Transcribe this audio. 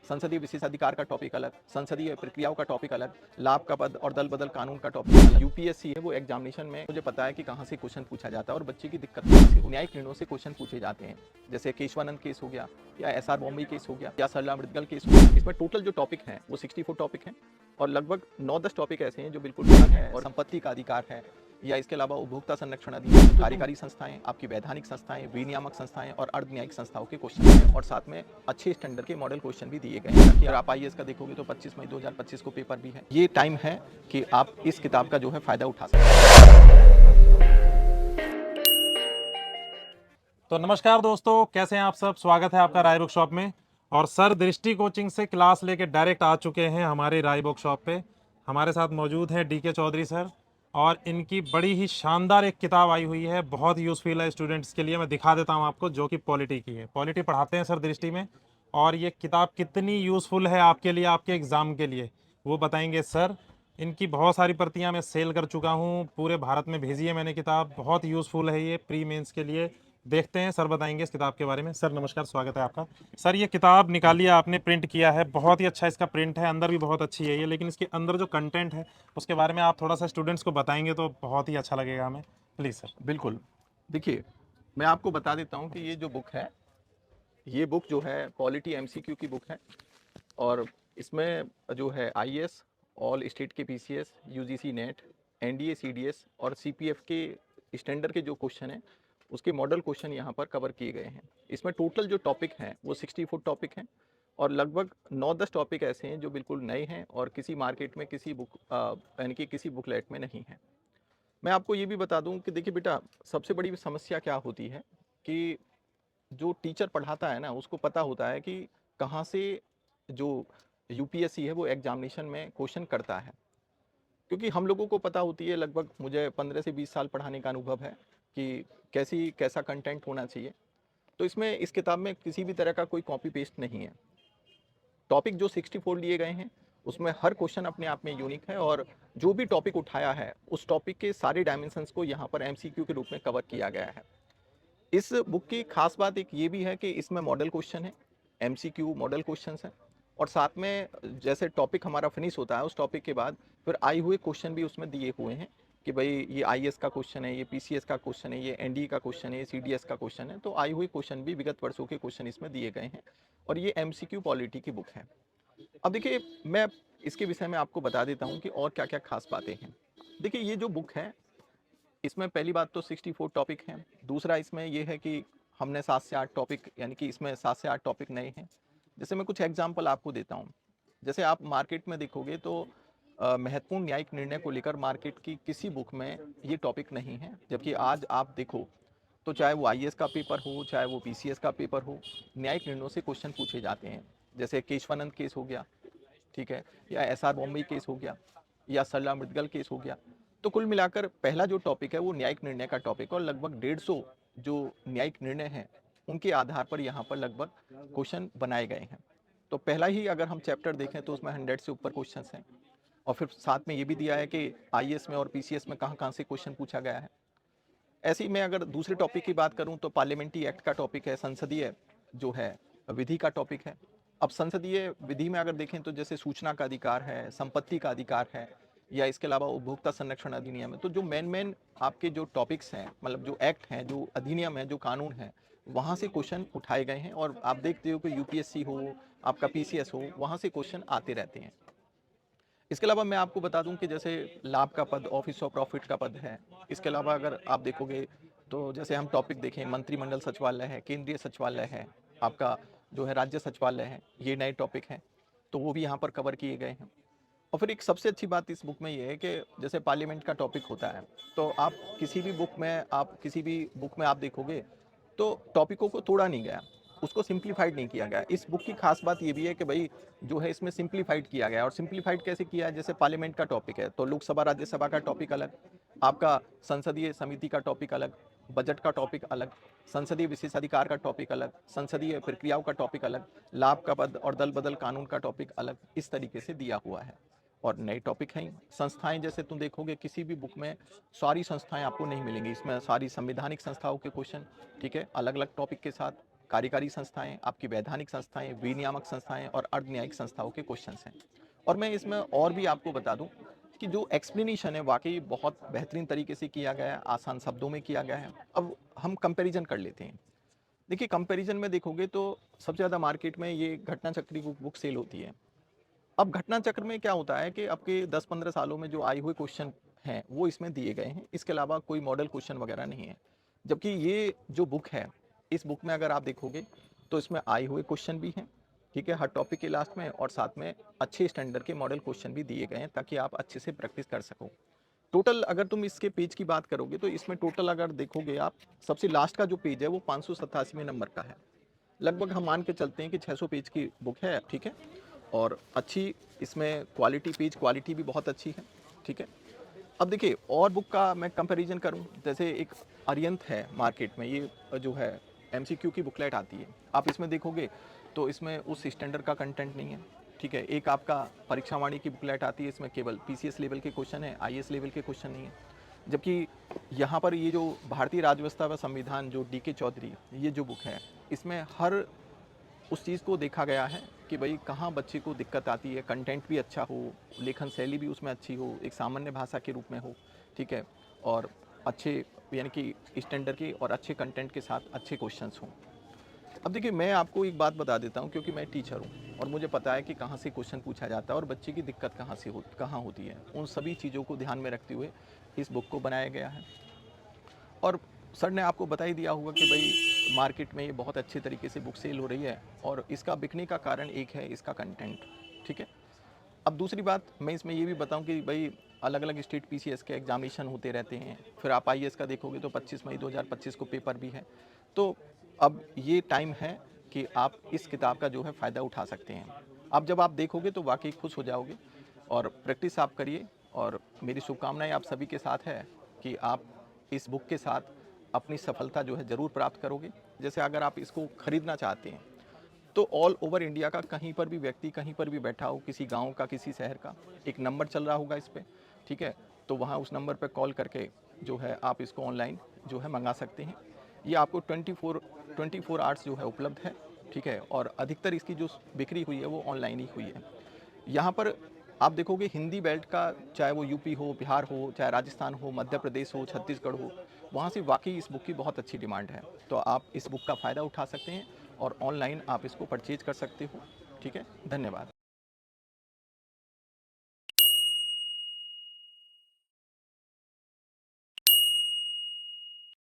संसदीय विशेषाधिकार का टॉपिक अलग, संसदीय प्रक्रियाओं का टॉपिक अलग, लाभ का पद और दल बदल कानून का टॉपिक अलग। यूपीएससी है वो एग्जामिनेशन में मुझे पता है कि कहाँ से क्वेश्चन पूछा जाता है और बच्चे की दिक्कत कहाँ से। न्यायिक निर्णयों से क्वेश्चन पूछे जाते हैं, जैसे केशवानंद केस हो गया या एसआर बॉम्बे केस हो गया या सरला मृदगल केस हो गया। इसमें टोटल जो टॉपिक हैं वो 64 टॉपिक हैं और लगभग 9-10 टॉपिक ऐसे हैं जो बिल्कुल अलग हैं। और संपत्ति का अधिकार है या इसके अलावा उपभोक्ता संरक्षण अधिनियम, कार्यकारी संस्थाएं, आपकी वैधानिक संस्थाएं, विनियामक संस्थाएं और अर्ध न्यायिक संस्थाओं के क्वेश्चन हैं। और साथ में अच्छे स्टैंडर्ड के मॉडल क्वेश्चन भी दिए गए हैं। अगर आप आईएएस का देखोगे तो 25 मई 2025 को पेपर भी है। ये टाइम है कि आप इस किताब का जो है फायदा उठा सकते हैं। तो नमस्कार दोस्तों, कैसे हैं आप सब। स्वागत है आपका राय बुक शॉप में। और सर दृष्टि कोचिंग से क्लास लेके डायरेक्ट आ चुके हैं हमारे राय बुक शॉप पे। हमारे साथ मौजूद हैं डीके चौधरी सर और इनकी बड़ी ही शानदार एक किताब आई हुई है, बहुत यूज़फुल है स्टूडेंट्स के लिए। मैं दिखा देता हूं आपको, जो कि पॉलिटी की है। पॉलिटी पढ़ाते हैं सर दृष्टि में, और ये किताब कितनी यूज़फुल है आपके लिए, आपके एग्ज़ाम के लिए, वो बताएंगे सर। इनकी बहुत सारी प्रतियां मैं सेल कर चुका हूं, पूरे भारत में भेजी है मैंने किताब। बहुत यूज़फुल है ये प्री मेंस के लिए। देखते हैं सर बताएंगे इस किताब के बारे में। सर नमस्कार, स्वागत है आपका। सर ये किताब निकाली है आपने, प्रिंट किया है, बहुत ही अच्छा इसका प्रिंट है, अंदर भी बहुत अच्छी है ये। लेकिन इसके अंदर जो कंटेंट है उसके बारे में आप थोड़ा सा स्टूडेंट्स को बताएंगे तो बहुत ही अच्छा लगेगा हमें, प्लीज़ सर। बिल्कुल, देखिए मैं आपको बता देता हूँ कि ये जो बुक है, ये बुक जो है पॉलिटी एमसीक्यू की बुक है। और इसमें जो है आईएएस, ऑल स्टेट के PCS, UGC net, NDA CDS और सीपीएफ के स्टैंडर्ड के जो क्वेश्चन हैं उसके मॉडल क्वेश्चन यहाँ पर कवर किए गए हैं। इसमें टोटल जो टॉपिक हैं वो 64 टॉपिक हैं और लगभग 9-10 टॉपिक ऐसे हैं जो बिल्कुल नए हैं और किसी मार्केट में किसी बुक यानी कि किसी बुकलेट में नहीं है। मैं आपको ये भी बता दूं कि देखिए बेटा, सबसे बड़ी समस्या क्या होती है कि जो टीचर पढ़ाता है ना उसको पता होता है कि कहाँ से जो यूपीएससी है वो एग्जामिनेशन में क्वेश्चन करता है। क्योंकि हम लोगों को पता होती है, लगभग मुझे 15 से 20 साल पढ़ाने का अनुभव है कि कैसा कंटेंट होना चाहिए। तो इसमें इस किताब में किसी भी तरह का कोई कॉपी पेस्ट नहीं है। टॉपिक जो 64 लिए गए हैं उसमें हर क्वेश्चन अपने आप में यूनिक है और जो भी टॉपिक उठाया है उस टॉपिक के सारे डायमेंशंस को यहाँ पर एमसीक्यू के रूप में कवर किया गया है। इस बुक की खास बात एक ये भी है कि इसमें मॉडल क्वेश्चन है, एमसीक्यू मॉडल क्वेश्चंस हैं और साथ में जैसे टॉपिक हमारा फिनिश होता है उस टॉपिक के बाद फिर आए हुए क्वेश्चन भी उसमें दिए हुए हैं कि भाई ये आईएएस का क्वेश्चन है, ये पीसीएस का क्वेश्चन है, ये एनडीए का क्वेश्चन है, ये सीडीएस का क्वेश्चन है। तो आए हुए क्वेश्चन भी विगत वर्षों के क्वेश्चन इसमें दिए गए हैं और ये एमसीक्यू पॉलिटी की बुक है। अब देखिए मैं इसके विषय में आपको बता देता हूँ कि और क्या क्या खास बातें हैं। देखिए ये जो बुक है इसमें पहली बात तो 64 टॉपिक हैं। दूसरा इसमें ये है कि हमने 7 से 8 टॉपिक, यानी कि इसमें 7 से 8 टॉपिक नए हैं। जैसे मैं कुछ एग्जांपल आपको देता हूँ। जैसे आप मार्केट में देखोगे तो महत्वपूर्ण न्यायिक निर्णय को लेकर मार्केट की किसी बुक में ये टॉपिक नहीं है। जबकि आज आप देखो तो चाहे वो आईएएस का पेपर हो, चाहे वो पीसीएस का पेपर हो, न्यायिक निर्णयों से क्वेश्चन पूछे जाते हैं। जैसे केशवानंद केस हो गया, ठीक है, या एसआर बॉम्बे केस हो गया या सरला मृदगल केस हो गया। तो कुल मिलाकर पहला जो टॉपिक है वो न्यायिक निर्णय का टॉपिक और लगभग 150 जो न्यायिक निर्णय हैं उनके आधार पर यहाँ पर लगभग क्वेश्चन बनाए गए हैं। तो पहला ही अगर हम चैप्टर देखें तो उसमें 100 से ऊपर क्वेश्चंस हैं और फिर साथ में ये भी दिया है कि आईएएस में और पीसीएस में कहाँ कहाँ से क्वेश्चन पूछा गया है। ऐसे ही मैं अगर दूसरे टॉपिक की बात करूं तो पार्लियामेंट्री एक्ट का टॉपिक है, संसदीय जो है विधि का टॉपिक है। अब संसदीय विधि में अगर देखें तो जैसे सूचना का अधिकार है, संपत्ति का अधिकार है या इसके अलावा उपभोक्ता संरक्षण अधिनियम है। तो जो मेन आपके जो टॉपिक्स हैं, मतलब जो एक्ट हैं, जो अधिनियम है, जो कानून है, वहाँ से क्वेश्चन उठाए गए हैं और आप देखते हो कि यूपीएससी हो, आपका पीसीएस हो, वहाँ से क्वेश्चन आते रहते हैं। इसके अलावा मैं आपको बता दूं कि जैसे लाभ का पद, ऑफिस ऑफ प्रॉफिट का पद है। इसके अलावा अगर आप देखोगे तो जैसे हम टॉपिक देखें, मंत्रिमंडल सचिवालय है, केंद्रीय सचिवालय है, आपका जो है राज्य सचिवालय है, ये नए टॉपिक हैं तो वो भी यहाँ पर कवर किए गए हैं। और फिर एक सबसे अच्छी बात इस बुक में ये है कि जैसे पार्लियामेंट का टॉपिक होता है तो आप किसी भी बुक में आप देखोगे तो टॉपिकों को तोड़ा नहीं गया, उसको सिंप्लीफाइड नहीं किया गया। इस बुक की खास बात ये भी है कि भाई जो है इसमें सिंप्लीफाइड किया गया। और सिंप्लीफाइड कैसे किया है, जैसे पार्लियामेंट का टॉपिक है तो लोकसभा राज्यसभा का टॉपिक अलग, आपका संसदीय समिति का टॉपिक अलग, बजट का टॉपिक अलग, संसदीय विशेषाधिकार का टॉपिक अलग, संसदीय प्रक्रियाओं का टॉपिक अलग, लाभ का पद और दल बदल कानून का टॉपिक अलग, इस तरीके से दिया हुआ है। और नए टॉपिक हैं संस्थाएं, जैसे तुम देखोगे किसी भी बुक में सारी संस्थाएं आपको नहीं मिलेंगी, इसमें सारी संवैधानिक संस्थाओं के क्वेश्चन, ठीक है, अलग अलग टॉपिक के साथ कार्यकारी संस्थाएं, आपकी वैधानिक संस्थाएं, विनियामक संस्थाएं और अर्ध न्यायिक संस्थाओं के क्वेश्चंस हैं। और मैं इसमें और भी आपको बता दूं कि जो एक्सप्लेनेशन है वाकई बहुत बेहतरीन तरीके से किया गया है, आसान शब्दों में किया गया है। अब हम कंपैरिजन कर लेते हैं। देखिए कंपैरिजन में देखोगे तो सबसे ज़्यादा मार्केट में ये घटना चक्र की बुक सेल होती है। अब घटना चक्र में क्या होता है कि आपके 10-15 सालों में जो आए हुए क्वेश्चन हैं वो इसमें दिए गए हैं, इसके अलावा कोई मॉडल क्वेश्चन वगैरह नहीं है। जबकि ये जो बुक है, इस बुक में अगर आप देखोगे तो इसमें आए हुए क्वेश्चन भी हैं, ठीक है, हर टॉपिक के लास्ट में, और साथ में अच्छे स्टैंडर्ड के मॉडल क्वेश्चन भी दिए गए हैं ताकि आप अच्छे से प्रैक्टिस कर सको। टोटल अगर तुम इसके पेज की बात करोगे तो इसमें टोटल अगर देखोगे आप, सबसे लास्ट का जो पेज है वो 587वें नंबर का है। लगभग हम मान के चलते हैं कि 600 पेज की बुक है, ठीक है। और अच्छी इसमें क्वालिटी, पेज क्वालिटी भी बहुत अच्छी है, ठीक है। अब देखिए और बुक का मैं कंपैरिजन करूं, जैसे एक अरियंत है मार्केट में, ये जो है एमसीक्यू की बुकलेट आती है, आप इसमें देखोगे तो इसमें उस स्टैंडर्ड का कंटेंट नहीं है, ठीक है। एक आपका परीक्षा वाणी की बुकलेट आती है, इसमें केवल पीसीएस लेवल के क्वेश्चन है, आईएएस लेवल के क्वेश्चन नहीं है। जबकि यहाँ पर ये जो भारतीय राज्य व्यवस्था व संविधान जो डीके चौधरी, ये जो बुक है, इसमें हर उस चीज़ को देखा गया है कि भाई कहाँ बच्चे को दिक्कत आती है, कंटेंट भी अच्छा हो, लेखन शैली भी उसमें अच्छी हो, एक सामान्य भाषा के रूप में हो, ठीक है, और अच्छे यानी कि स्टैंडर्ड के और अच्छे कंटेंट के साथ अच्छे क्वेश्चंस हों। अब देखिए मैं आपको एक बात बता देता हूँ, क्योंकि मैं टीचर हूँ और मुझे पता है कि कहाँ से क्वेश्चन पूछा जाता है और बच्चे की दिक्कत कहाँ होती है। उन सभी चीज़ों को ध्यान में रखते हुए इस बुक को बनाया गया है। और सर ने आपको बता ही दिया होगा कि भाई मार्केट में ये बहुत अच्छे तरीके से बुक सेल हो रही है और इसका बिकने का कारण एक है इसका कंटेंट, ठीक है। अब दूसरी बात मैं इसमें ये भी बताऊं कि भाई अलग अलग स्टेट पीसीएस के एग्जामिनेशन होते रहते हैं, फिर आप आईएएस का देखोगे तो 25 मई 2025 को पेपर भी है। तो अब ये टाइम है कि आप इस किताब का जो है फ़ायदा उठा सकते हैं। अब जब आप देखोगे तो वाकई खुश हो जाओगे, और प्रैक्टिस आप करिए, और मेरी शुभकामनाएं आप सभी के साथ है कि आप इस बुक के साथ अपनी सफलता जो है ज़रूर प्राप्त करोगे। जैसे अगर आप इसको खरीदना चाहते हैं तो ऑल ओवर इंडिया का कहीं पर भी व्यक्ति कहीं पर भी बैठा हो, किसी गांव का, किसी शहर का, एक नंबर चल रहा होगा इस पे, ठीक है, तो वहाँ उस नंबर पे कॉल करके जो है आप इसको ऑनलाइन जो है मंगा सकते हैं। ये आपको 24 आवर्स जो है उपलब्ध है, ठीक है, और अधिकतर इसकी जो बिक्री हुई है वो ऑनलाइन ही हुई है। यहाँ पर आप देखोगे हिंदी बेल्ट का, चाहे वो यूपी हो, बिहार हो, चाहे राजस्थान हो, मध्य प्रदेश हो, छत्तीसगढ़ हो, वहाँ से वाकई इस बुक की बहुत अच्छी डिमांड है। तो आप इस बुक का फ़ायदा उठा सकते हैं और ऑनलाइन आप इसको परचेज कर सकते हो, ठीक है। धन्यवाद।